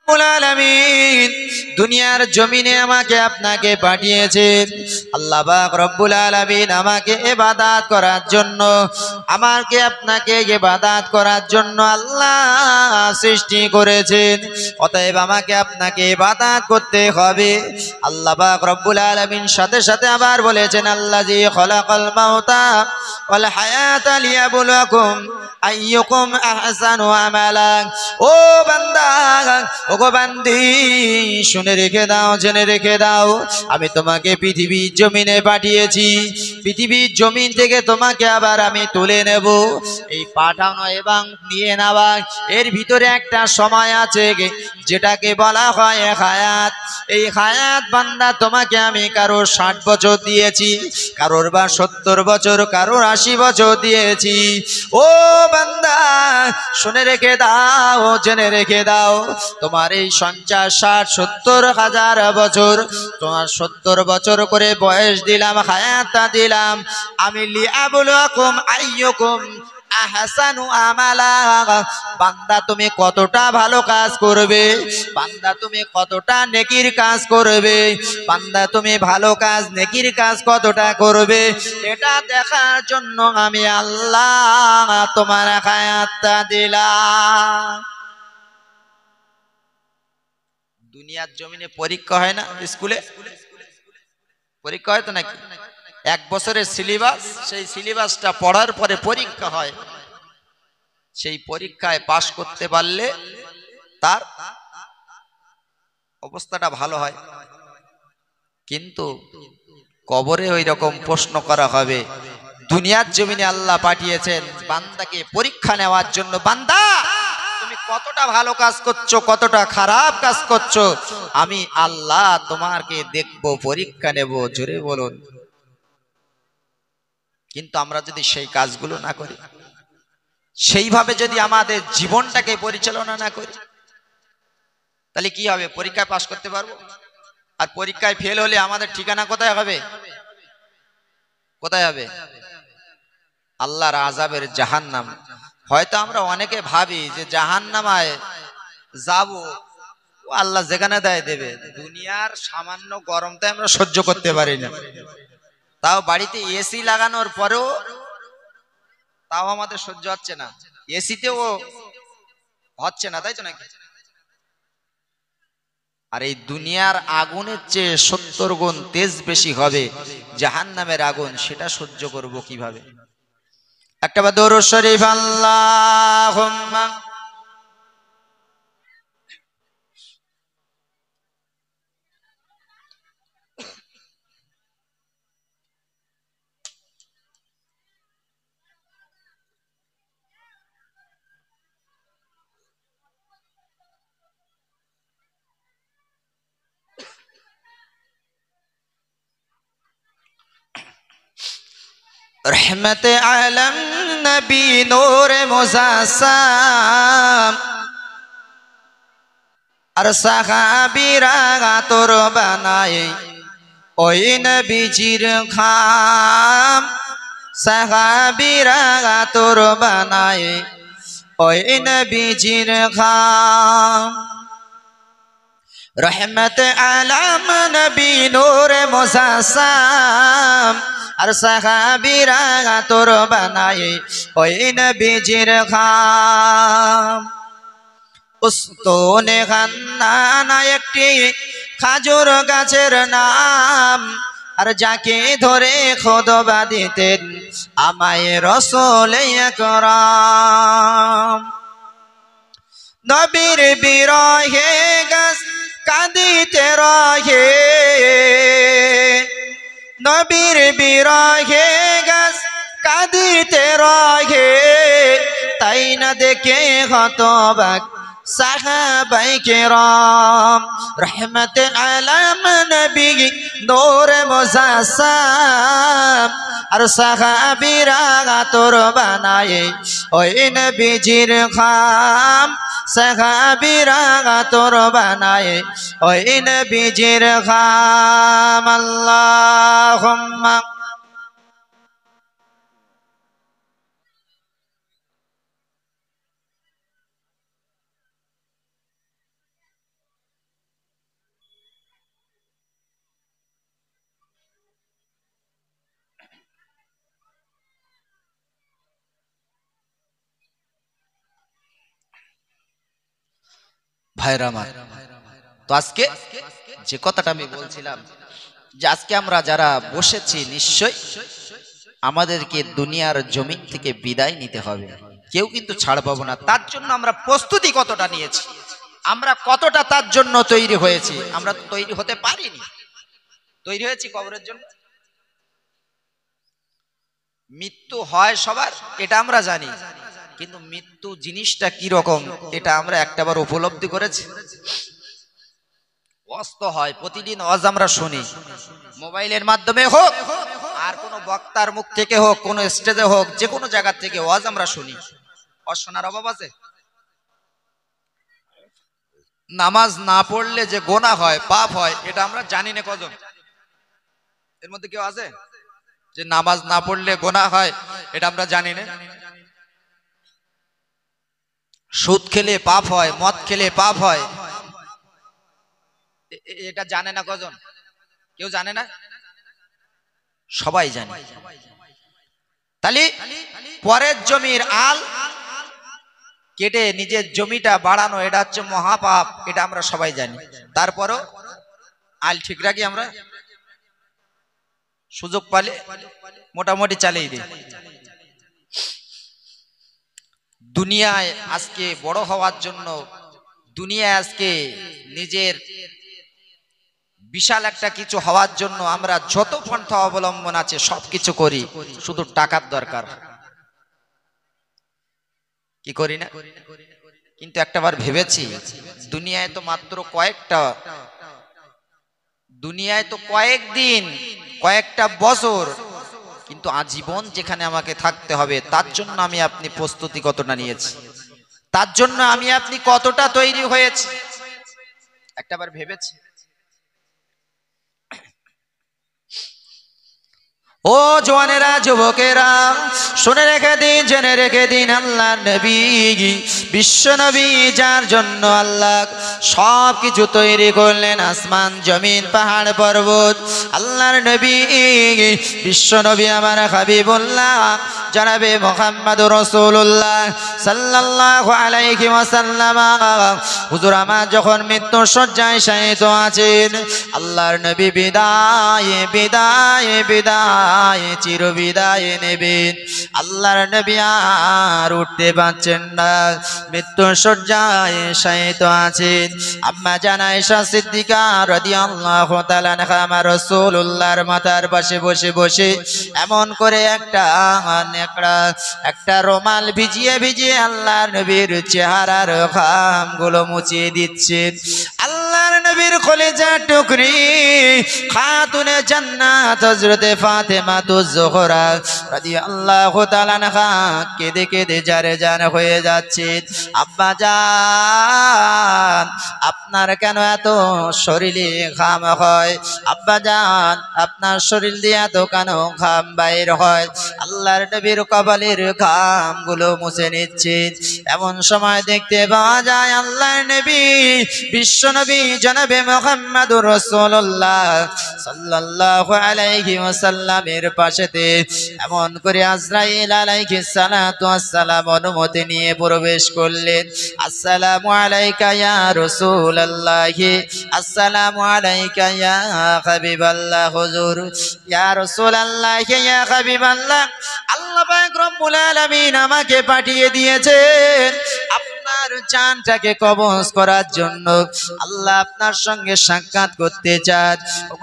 আলামিন দুনিয়ার জমিনে আমাকে আপনাকে পাঠিয়েছেন। আল্লাহ পাক রব্বুল আলামিন আমাকে ইবাদত করার জন্য, আমাকে আপনাকে ইবাদত করার জন্য আল্লাহ সৃষ্টি করেছেন। অতএব আমাকে আপনাকে ইবাদত করতে হবে। আল্লাহ পাক রব্বুল আলামিন সাথে সাথে আবার বলেছেন, আল্লাযী খলাকাল মাউতা ওয়াল হায়াতা লিয়াবলুয়াকুম আইয়ুকুম আহসানু আমালা। ও বান্দা, ও গো বান্দি, শুনে রেখে দাও, জেনে রেখে দাও, আমি তোমাকে পৃথিবীর জমিনে পাঠিয়েছি। পৃথিবীর জমিন থেকে তোমাকে আবার আমি তুলে নেব। এই পাঠানো এবং নিয়ে নেওয়া, এর ভিতরে একটা সময় আছে যেটাকে বলা হয় হায়াত। এই হায়াত বান্দা তোমাকে আমি কারোর 60 বছর দিয়েছি, কারোর বা 70 বছর, কারোর 80 বছর দিয়েছি। ও বান্দা, শুনে রেখে দাও, জেনে রেখে দাও, তোমার এই 50, 60, 70 হাজার বছর, তোমার 70 বছর করে বয়স দিলাম, হায়াতটা দিলাম আমি লিয়াবলুয়াকুম আইয়ুকুম আহসানু আমালা। বান্দা তুমি কতটা ভালো কাজ করবে, বান্দা তুমি কতটা নেকির কাজ করবে, বান্দা তুমি ভালো কাজ নেকির কাজ কতটা করবে, এটা দেখার জন্য আমি আল্লাহ তোমার হায়াতটা দিলাম। দুনিয়ার জমিনে পরীক্ষা হয় না? স্কুলে পরীক্ষা হয় তো নাকি? 1 বছরের সিলেবাস, সেই সিলেবাসটা পড়ার পরে পরীক্ষা হয়। সেই পরীক্ষায় পাশ করতে পারলে তার অবস্থাটা ভালো হয়। কিন্তু কবরে ওই রকম প্রশ্ন করা হবে। দুনিয়ার জমিনে আল্লাহ পাঠিয়েছেন বান্দাকে পরীক্ষা নেওয়ার জন্য। বান্দা তুমি কতটা ভালো কাজ করছো, কতটা খারাপ কাজ করছো, আমি আল্লাহ তোমাকে দেখবো, পরীক্ষা নেব। জোরে বলুন। কিন্তু আমরা যদি সেই কাজগুলো না করি, সেইভাবে যদি আমাদের জীবনটাকে পরিচালনা না করি, তাহলে কি হবে? পরীক্ষায় পাশ করতে পারবো? আর পরীক্ষায় ফেল হলে আমাদের ঠিকানা কোথায় হবে? কোথায় হবে? আল্লাহর আযাবের জাহান্নাম। হয়তো আমরা অনেকে ভাবি যে জাহান্নামায় যাব, আল্লাহ যেখানে দেয় দেবে। দুনিয়ার সামান্য গরমটা আমরা সহ্য করতে পারি না, তাও বাড়িতে এসি লাগানোর পরেও তাও আমাদের সহ্য হচ্ছে না। এসিতেও হচ্ছে না, তাই তো নাকি? আর এই দুনিয়ার আগুনের চেয়ে 70 গুণ তেজ বেশি হবে জাহান্নামের আগুন, সেটা সহ্য করব কিভাবে? একটা বার দরুদ শরীফ আল্লাহুম্মা रहमत आलम नबी नूर मुजासम और साहाबीरा তোর বানায়ে ওই নবীজির খাম। সাহাবীরা তোর বানায়ে ওই নবীজির খাম। रहमत आलम नबी नूर मुजासम और साहाबीरा তোর বানায়ে ওই নবীজির খাম। উস্তনে খান্নানা একটি খাজুর গাছের নাম, আর যাকে ধরে খুতবা দিতেন আমায় রাসূল আকরাম। নবীর বিরহে গাছ কাঁদিতে রহে, নবীর বিরহে গাছ কাঁদিতে রহে, তাই না দেখে হতবাক সাহাবায়ে কেরাম। रहमत आलम नबी नूर मुजासम और साहाबीरा তোর বানায়ে ওই নবীজির খাম। সাহাবীরা তোর বানায়ে ওই নবীজির খাম। আল্লাহুম্মা ভাইরা আমার, তো আজকে যে কথাটা আমি বলছিলাম যে আজকে আমরা যারা বসেছি নিশ্চয় আমাদেরকে দুনিয়ার জমিন থেকে বিদায় নিতে হবে, কেউ কিন্তু ছাড় পাবো না। তার জন্য আমরা প্রস্তুতি কতটা নিয়েছি, আমরা কতটা তার জন্য তৈরি হয়েছি। আমরা তো তৈরি হতে পারিনি, তৈরি হয়েছি কবরের জন্য। মৃত্যু হয় সবার, এটা আমরা জানি, কিন্তু মৃত্যু জিনিসটা কি রকম এটা আমরা একটাবার উপলব্ধি করেছি। ওয়াজ তো হয়, প্রতিদিন ওয়াজ আমরা শুনি, মোবাইলের মাধ্যমে হোক আর কোনো বক্তার মুখ থেকে হোক, কোনো স্টেজে হোক, যে কোনো জায়গা থেকে ওয়াজ আমরা শুনি। ওয়াজ শোনার অভাব আছে? নামাজ না পড়লে যে গোনাহ হয়, পাপ হয়, এটা আমরা জানি না কজন? এর মধ্যে কেউ আছে যে নামাজ না পড়লে গোনাহ হয়? এটা আমরা জানি না। সুদ খেলে পাপ হয়, মদ খেলে পাপ হয়, এটা জানে না কজন? কেউ জানে না? সবাই জানে। তাহলে পরের জমির আল কেটে নিজের জমিটা বাড়ানো, এটা হচ্ছে মহাপাপ, এটা আমরা সবাই জানি। তারপরও আল ঠিক রাখি আমরা, সুযোগ পালে মোটামুটি চালিয়ে দিই। দুনিয়ায় আজকে বড় হওয়ার জন্য, দুনিয়ায় আজকে নিজের বিশাল একটা কিছু হওয়ার জন্য আমরা যত পন্থা অবলম্বন আছে সবকিছু করি, শুধু টাকার দরকার, কি করি না? কিন্তু একটাবার ভেবেছি দুনিয়ায় তো মাত্র কয়েকটা, দুনিয়ায় তো কয়েকদিন, কয়েকটা বছর, কিন্তু আজীবন যেখানে আমাকে থাকতে হবে, তার জন্য আমি আপনি প্রস্তুতি কতটা নিয়েছি, তার জন্য আমি আপনি কতটা তৈরি হয়েছি, একটাবার ভেবেছি? ও জওয়ানেরা, যুবকেরা, শুনে রেখে দিন, জেনে রেখে দিন, আল্লাহর নবী, বিশ্ব নবী, যার জন্য আল্লাহ সব কিছু তৈরি করলেন, আসমান জমিন পাহাড় পর্বত, আল্লাহর নবী, বিশ্ব নবী আমার হাবিবুল্লাহ জনাবে মুহাম্মদুর রাসূলুল্লাহ সাল্লাল্লাহু আলাইহি ওয়াসাল্লাম, হুজুর আমার যখন মৃত্যুর শয্যায় শায়িত আছেন, আল্লাহর নবী বিদায় বিদায় বিদায় চির বিদায় নেবেন, আল্লাহর নবী আর উঠতে পারছেন না, মৃত্যুর শয্যায় শায়িত আছেন। আম্মা জান আয়েশা সিদ্দিকা রাদিয়াল্লাহু তাআলা আনহা আমার রাসূলুল্লাহর মাথার পাশে বসে বসে এমন করে একটা রুমাল ভিজিয়ে ভিজিয়ে আল্লাহর নবীর চেহারার ঘামগুলো মুছিয়ে দিচ্ছেন। আল্লাহর নবীর কলিজার টুকরি খাতুনে জান্নাত হযরতে ফাতেমা তুজ জোহরা রাদিয়াল্লাহু তাআলা আনহা কেঁদে কেঁদে জারে জান হয়ে যাচ্ছে। আব্বা জান, আপনার কেন এত শরীরে ঘাম হয়? আব্বা জান, আপনার শরীর দিয়ে এত কেন ঘাম বাইর হয়? আল্লাহর নবীর কপালের ঘামগুলো মুছে নিচ্ছে। এমন সময় দেখতে পাওয়া যায় আল্লাহর নবী, বিশ্ব নবী জনাবে মুহাম্মদুর রাসূলুল্লাহ সাল্লাল্লাহু আলাইহি ওয়াসাল্লামের পাশেতে এমন করে আজরাইল আলাইহিস সালাতু ওয়াস সালাম অনুমতি নিয়ে প্রবেশ করলেন। আসসালামু আলাইকা ইয়া রাসূলুল্লাহ, আসসালামু আলাইকা ইয়া হাবিবাল্লাহ, হুজুর ইয়া রাসূলুল্লাহ, ইয়া হাবিবাল্লাহ, আল্লাহ পাক রব্বুল আলামিন আমাকে পাঠিয়ে দিয়েছেন আপনার জানটাকে কবজ করার জন্য। আল্লাহ আপনার সঙ্গে সাক্ষাৎ করতে চান। ও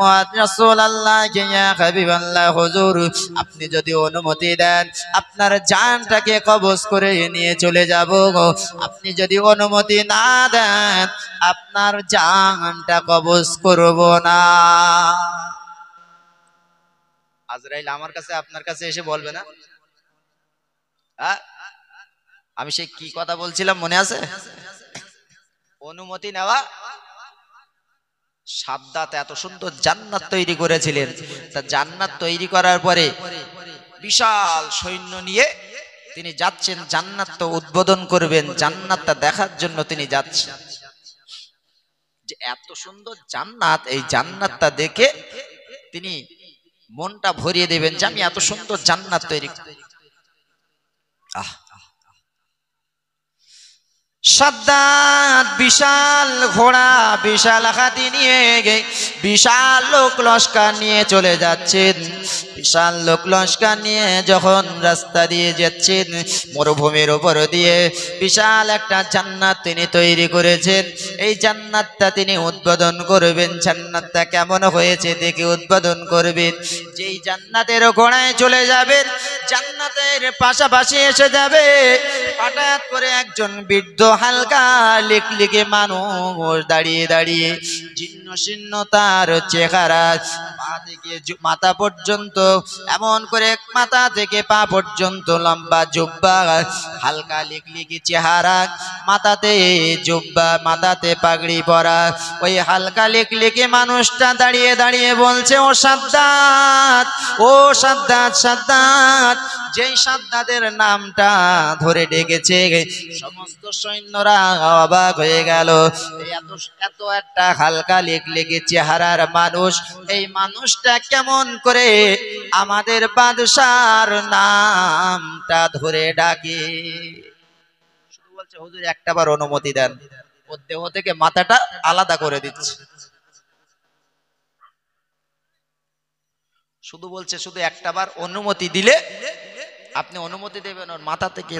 রাসূলুল্লাহ, ইয়া হাবিবাল্লাহ, হুজুর আপনি যদি অনুমতি দেন আপনার জানটাকে কবজ করে নিয়ে চলে যাব। আপনি যদি অনুমতি না দেন আপনার জানটা কবজ করব না। আজরাইল আমার কাছে আপনার কাছে এসে বলবে না, আমি সেই কি কথা বলছিলাম মনে আছে? অনুমতি নেওয়া। সাদ্দাত এত সুন্দর জান্নাত তৈরি করেছিলেন, তা জান্নাত তৈরি করার পরে বিশাল সৈন্য নিয়ে তিনি যাচ্ছেন জান্নাতটা উদ্বোধন করবেন, জান্নাতটা দেখার জন্য তিনি যাচ্ছেন। যে এত সুন্দর জান্নাত, এই জান্নাতটা দেখে তিনি মনটা ভরিয়ে দেবেন যে আমি এত সুন্দর জান্নাত তৈরি। সাদ্দাত বিশাল ঘোড়া বিশাল হাতি নিয়ে বিশাল লোক লস্কর নিয়ে চলে যাচ্ছেন। বিশাল লোক লস্কর নিয়ে যখন রাস্তা দিয়ে যাচ্ছেন, মরুভূমির উপর দিয়ে বিশাল একটা জান্নাত তিনি তৈরি করেছেন। এই জান্নাতটা তিনি উদ্বোধন করবেন। জান্নাতটা কেমন হয়েছে দেখে উদ্বোধন করবেন। যেই জান্নাতের ঘোড়ায় চলে যাবেন, জান্নাতের পাশাপাশি এসে যাবে, হঠাৎ করে একজন বৃদ্ধ হালকা লিকলিকে মানুষ দাঁড়িয়ে দাঁড়িয়ে জীর্ণ শীর্ণ তার চেহারা, পা থেকে মাথা পর্যন্ত, এমন করে মাথা থেকে পা পর্যন্ত লম্বা জুব্বা, হালকা লিকলিকি চেহারা, মাথাতে জুব্বা, মাথাতে পাগড়ি পরা। ওই হালকা লিকলিকি মানুষটা দাঁড়িয়ে দাঁড়িয়ে বলছে, ও সাদ্দাত, ও সাদ্দাত, সাদ্দাত। যেই সাদ্দাতের নামটা ধরে ডেকেছে, সমস্ত সৈন্যরা অবাক হয়ে গেল। এত একটা হালকা লিকলিকি চেহারার মানুষ, এই মানুষটা কেমন করে আমাদের বাদশার নামটা ধরে ডাকে? শুধু বলছে, হুজুর একটাবার অনুমতি দেন, ওর দেহ থেকে মাথাটা আলাদা করে দিচ্ছে। শুধু বলছে, শুধু একটাবার অনুমতি দিলে, আপনি অনুমতি দেবেন ওর মাথা থেকে,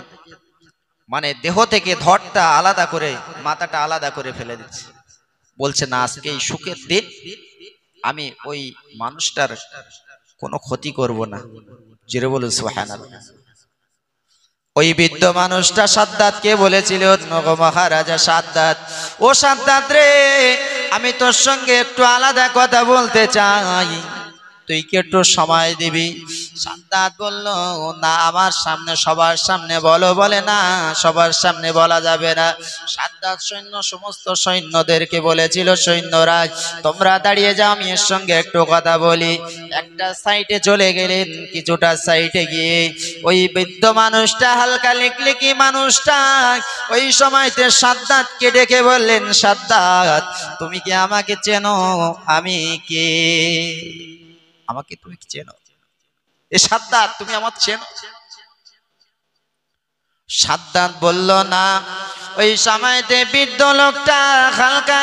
মানে দেহ থেকে ধড়টা আলাদা করে, মাথাটা আলাদা করে ফেলে দিচ্ছে। বলছে, না, আজকে এই সুখের দিন আমি ওই মানুষটার কোনো ক্ষতি করব না। জোরে বলুন সুবহানাল্লাহ। ওই বৃদ্ধ মানুষটা সাদ্দাতকে বলেছিল, নগো মহারাজা সাদ্দাত, ও সাদ্দাত রে, আমি তোর সঙ্গে একটু আলাদা কথা বলতে চাই, তুই কি একটু সময় দিবি? সাদ্দাত বলল, না, আমার সামনে, সবার সামনে বলো। বলে, না, সবার সামনে বলা যাবে না। সাদ্দাত সমস্ত সৈন্যদেরকে বলেছিল, সৈন্যরা তোমরা দাঁড়িয়ে যাও, আমি এর সঙ্গে একটু কথা বলি। একটা সাইডে চলে গেলেন। কিছুটা সাইডে গিয়ে ওই বৃদ্ধ মানুষটা, হালকা লিকলিকি মানুষটা, ওই সময়তে সাদ্দাতকে ডেকে বললেন, সাদ্দাত, তুমি কি আমাকে চেনো? আমি কে? আমাকে তুমি কি চেনো? এ সাদ্দাত, তুমি আমার চেনো? সাদ্দাত বলল, না। ওই সময়তে বৃদ্ধ লোকটা হালকা